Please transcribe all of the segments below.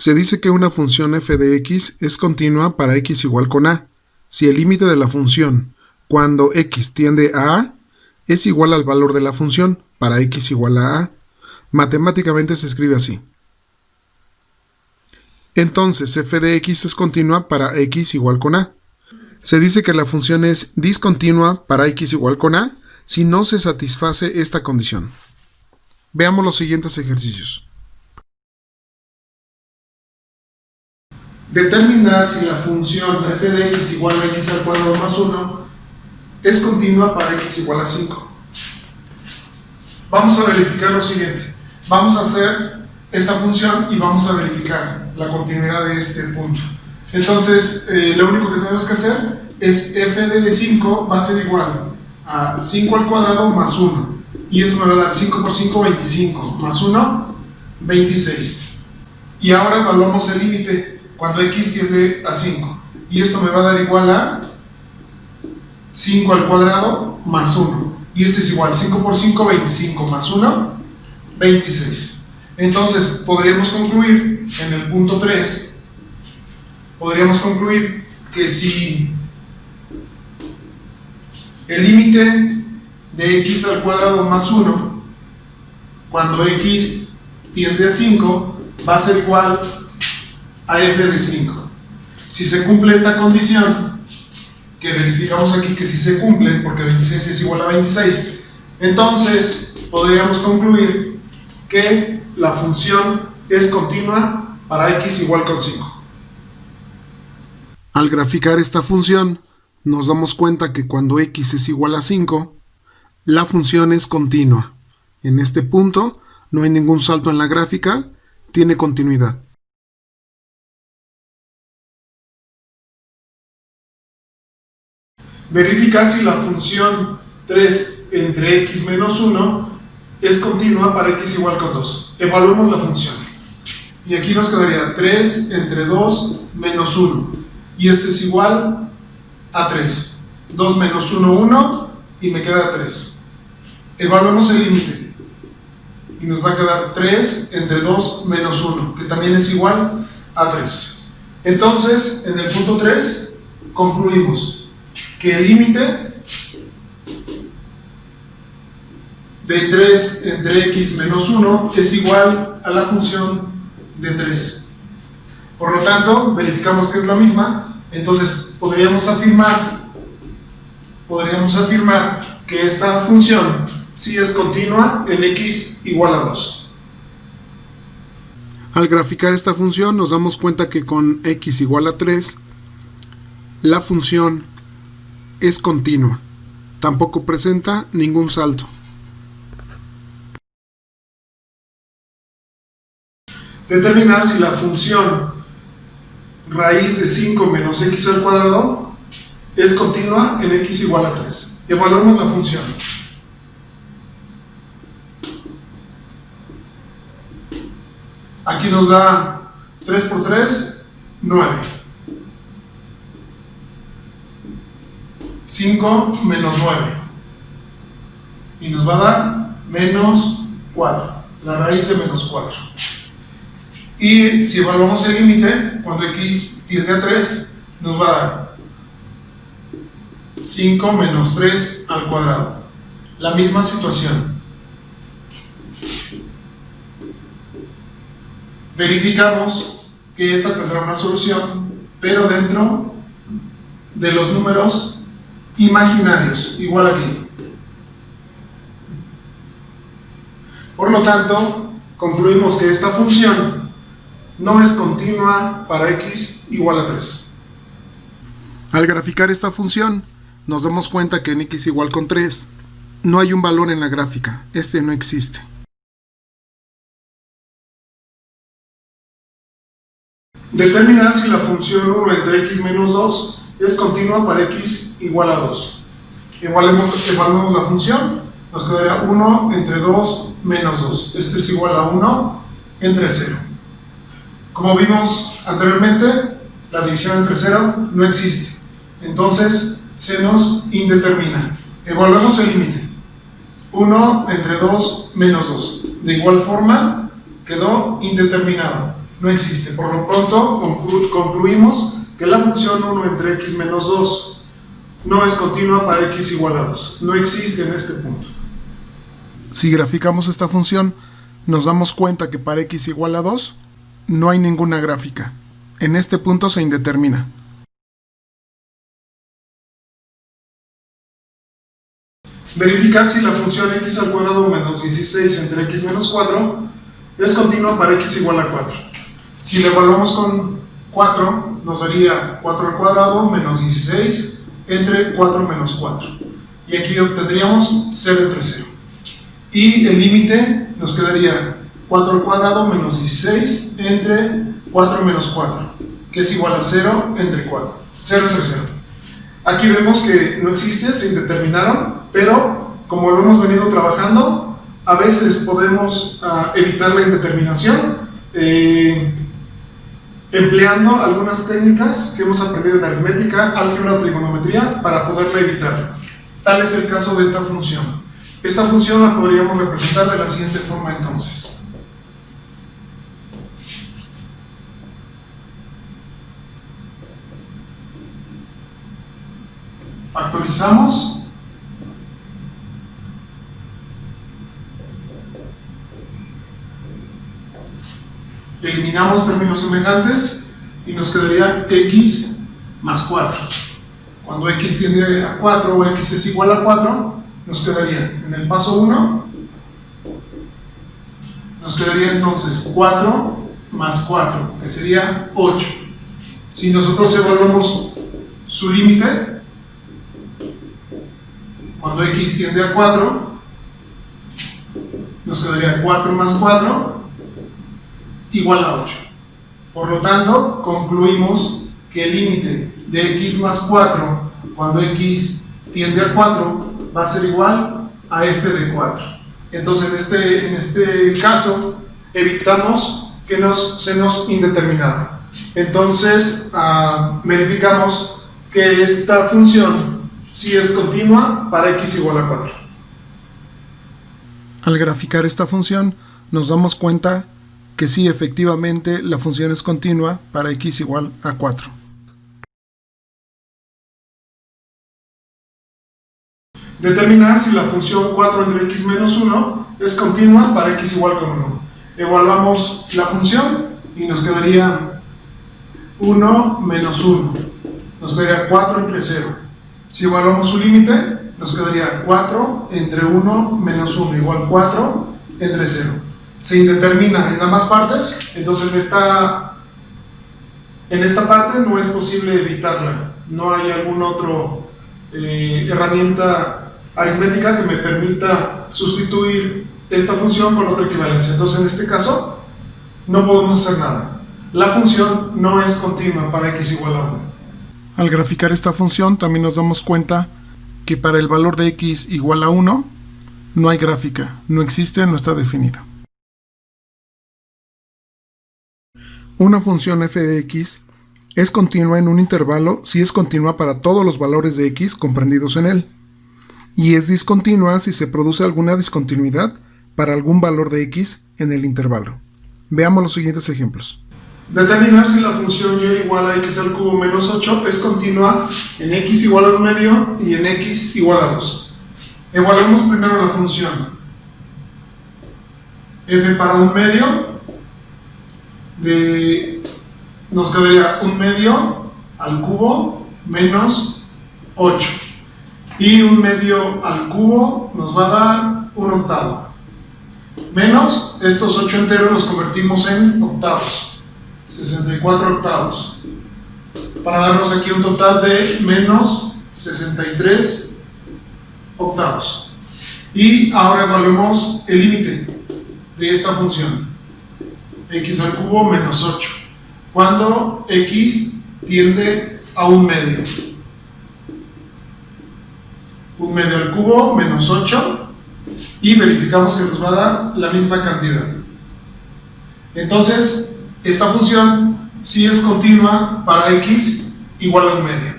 Se dice que una función f de x es continua para x igual con a, si el límite de la función cuando x tiende a a es igual al valor de la función para x igual a a. Matemáticamente se escribe así. Entonces f de x es continua para x igual con a. Se dice que la función es discontinua para x igual con a si no se satisface esta condición. Veamos los siguientes ejercicios. Determinar si la función f de x igual a x al cuadrado más 1 es continua para x igual a 5. Vamos a verificar lo siguiente. Vamos a hacer esta función y vamos a verificar la continuidad de este punto. Entonces, lo único que tenemos que hacer es f de 5 va a ser igual a 5 al cuadrado más 1. Y esto me va a dar 5 por 5, 25, más 1, 26. Y ahora evaluamos el límite cuando x tiende a 5. Y esto me va a dar igual a 5 al cuadrado más 1. Y esto es igual, 5 por 5, 25, más 1, 26. Entonces, podríamos concluir en el punto 3, podríamos concluir que si el límite de x al cuadrado más 1, cuando x tiende a 5, va a ser igual a f de 5. Si se cumple esta condición, que verificamos aquí que sí se cumple, porque 26 es igual a 26, entonces podríamos concluir que la función es continua para x igual con 5. Al graficar esta función, nos damos cuenta que cuando x es igual a 5, la función es continua. En este punto no hay ningún salto en la gráfica, tiene continuidad. Verificar si la función 3 entre x menos 1 es continua para x igual con 2. Evaluemos la función. Y aquí nos quedaría 3 entre 2 menos 1. Y esto es igual a 3. 2 menos 1, 1. Y me queda 3. Evaluemos el límite. Y nos va a quedar 3 entre 2 menos 1, que también es igual a 3. Entonces, en el punto 3, concluimos que el límite de 3 entre x menos 1 es igual a la función de 3. Por lo tanto, verificamos que es la misma, entonces podríamos afirmar que esta función sí es continua en x igual a 2. Al graficar esta función nos damos cuenta que con x igual a 3, la función es continua, tampoco presenta ningún salto. Determinar si la función raíz de 5 menos x al cuadrado es continua en x igual a 3. Evaluemos la función. Aquí nos da 3 por 3, 9. 5 menos 9. Y nos va a dar menos 4. La raíz de menos 4. Y si evaluamos el límite, cuando x tiende a 3, nos va a dar 5 menos 3 al cuadrado. La misma situación. Verificamos que esta tendrá una solución, pero dentro de los números imaginarios, igual aquí. Por lo tanto, concluimos que esta función no es continua para x igual a 3. Al graficar esta función, nos damos cuenta que en x igual con 3 no hay un valor en la gráfica, este no existe. Determinar si la función 1 entre x menos 2 es continua para x igual a 2. Evaluemos la función. Nos quedaría 1 entre 2 menos 2. Esto es igual a 1 entre 0. Como vimos anteriormente, la división entre 0 no existe. Entonces, se nos indetermina. Evaluemos el límite. 1 entre 2 menos 2. De igual forma, quedó indeterminado. no existe. Por lo pronto, concluimos que la función 1 entre x menos 2 no es continua para x igual a 2. No existe en este punto. Si graficamos esta función, nos damos cuenta que para x igual a 2 no hay ninguna gráfica. En este punto se indetermina. Verificar si la función x al cuadrado menos 16 entre x menos 4 es continua para x igual a 4. Si la evaluamos con 4, nos daría 4 al cuadrado menos 16 entre 4 menos 4. Y aquí obtendríamos 0 entre 0. Y el límite nos quedaría 4 al cuadrado menos 16 entre 4 menos 4, que es igual a 0 entre 4. 0 entre 0. Aquí vemos que no existe, se indeterminaron, pero como lo hemos venido trabajando, a veces podemos evitar la indeterminación empleando algunas técnicas que hemos aprendido en aritmética, álgebra o trigonometría para poderla evitar. Tal es el caso de esta función. Esta función la podríamos representar de la siguiente forma entonces. Factorizamos. Eliminamos términos semejantes y nos quedaría x más 4. Cuando x tiende a 4 o x es igual a 4, nos quedaría en el paso 1, nos quedaría entonces 4 más 4, que sería 8. Si nosotros evaluamos su límite, cuando x tiende a 4, nos quedaría 4 más 4 igual a 8. Por lo tanto, concluimos que el límite de x más 4 cuando x tiende a 4 va a ser igual a f de 4. Entonces, en este caso, evitamos que se nos indeterminara. Entonces, verificamos que esta función sí es continua para x igual a 4. Al graficar esta función, nos damos cuenta que sí, efectivamente, la función es continua para x igual a 4. Determinar si la función 4 entre x menos 1 es continua para x igual con 1. Evaluamos la función y nos quedaría 1 menos 1. Nos quedaría 4 entre 0. Si evaluamos su límite, nos quedaría 4 entre 1 menos 1 igual 4 entre 0. Se indetermina en ambas partes, entonces en esta parte no es posible evitarla. No hay alguna otra herramienta aritmética que me permita sustituir esta función con otra equivalencia. Entonces en este caso no podemos hacer nada. La función no es continua para x igual a 1. Al graficar esta función también nos damos cuenta que para el valor de x igual a 1 no hay gráfica, no existe, no está definida. Una función f de x es continua en un intervalo si es continua para todos los valores de x comprendidos en él, y es discontinua si se produce alguna discontinuidad para algún valor de x en el intervalo. Veamos los siguientes ejemplos. Determinar si la función y igual a x al cubo menos 8 es continua en x igual a 1 medio y en x igual a 2. Evaluemos primero la función. F para 1 medio nos quedaría 1 medio al cubo menos 8. Y 1 medio al cubo nos va a dar 1 octavo. Menos estos 8 enteros los convertimos en octavos. 64 octavos. Para darnos aquí un total de menos 63 octavos. Y ahora evaluemos el límite de esta función. X al cubo menos 8. Cuando x tiende a 1 medio. 1 medio al cubo menos 8. Y verificamos que nos va a dar la misma cantidad. Entonces, esta función sí es continua para x igual a 1 medio.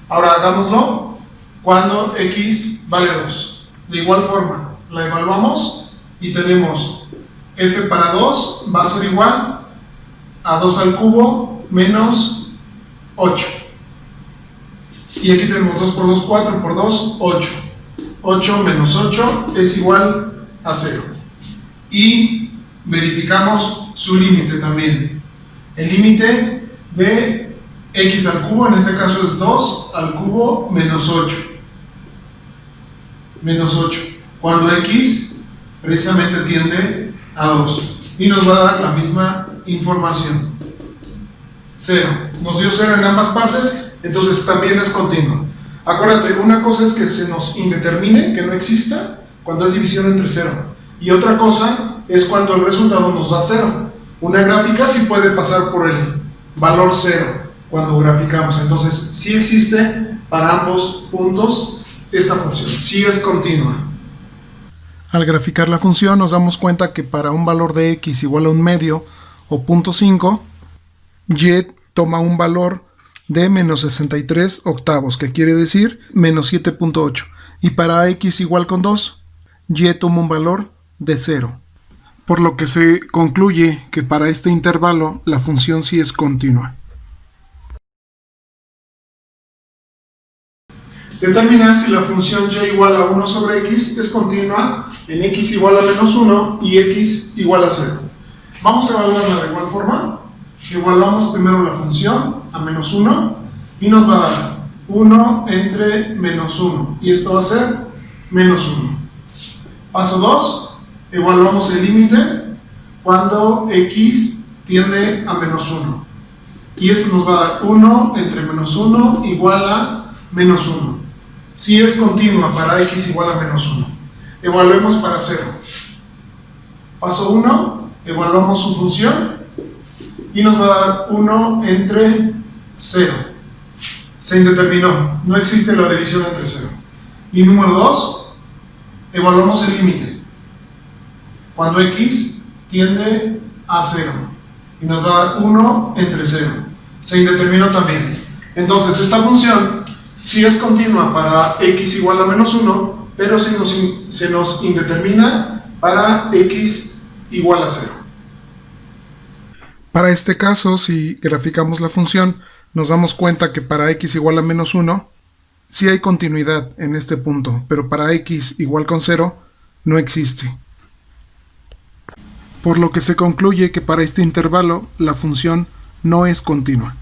Ahora hagámoslo cuando x vale 2. De igual forma, la evaluamos y tenemos f para 2 va a ser igual a 2 al cubo menos 8. Y aquí tenemos 2 por 2, 4 por 2, 8. 8 menos 8 es igual a 0. Y verificamos su límite también. El límite de x al cubo, en este caso es 2 al cubo menos 8. Menos 8. Cuando x precisamente tiende a 2. Y nos va a dar la misma información. 0. Nos dio 0 en ambas partes, entonces también es continuo. Acuérdate, una cosa es que se nos indetermine, que no exista, cuando es división entre 0. Y otra cosa es cuando el resultado nos da 0. Una gráfica sí puede pasar por el valor 0 cuando graficamos. Entonces, sí existe para ambos puntos esta función. Sí es continua. Al graficar la función nos damos cuenta que para un valor de x igual a 1 medio o 0.5, y toma un valor de menos 63 octavos, que quiere decir menos 7.8. Y para x igual con 2, y toma un valor de 0. Por lo que se concluye que para este intervalo la función sí es continua. Determinar si la función y igual a 1 sobre x es continua en x igual a menos 1 y x igual a 0. Vamos a evaluarla de igual forma. Evaluamos primero la función a menos 1 y nos va a dar 1 entre menos 1 y esto va a ser menos 1. Paso 2, evaluamos el límite cuando x tiende a menos 1 y esto nos va a dar 1 entre menos 1 igual a menos 1. Si es continua para x igual a menos 1. Evaluemos para 0. Paso 1, evaluamos su función y nos va a dar 1 entre 0. Se indeterminó, no existe la división entre 0. Y número 2, evaluamos el límite cuando x tiende a 0 y nos va a dar 1 entre 0. Se indeterminó también. Entonces esta función sí es continua para x igual a menos 1, pero se nos indetermina para x igual a 0. Para este caso, si graficamos la función, nos damos cuenta que para x igual a menos 1, sí hay continuidad en este punto, pero para x igual con 0, no existe. Por lo que se concluye que para este intervalo, la función no es continua.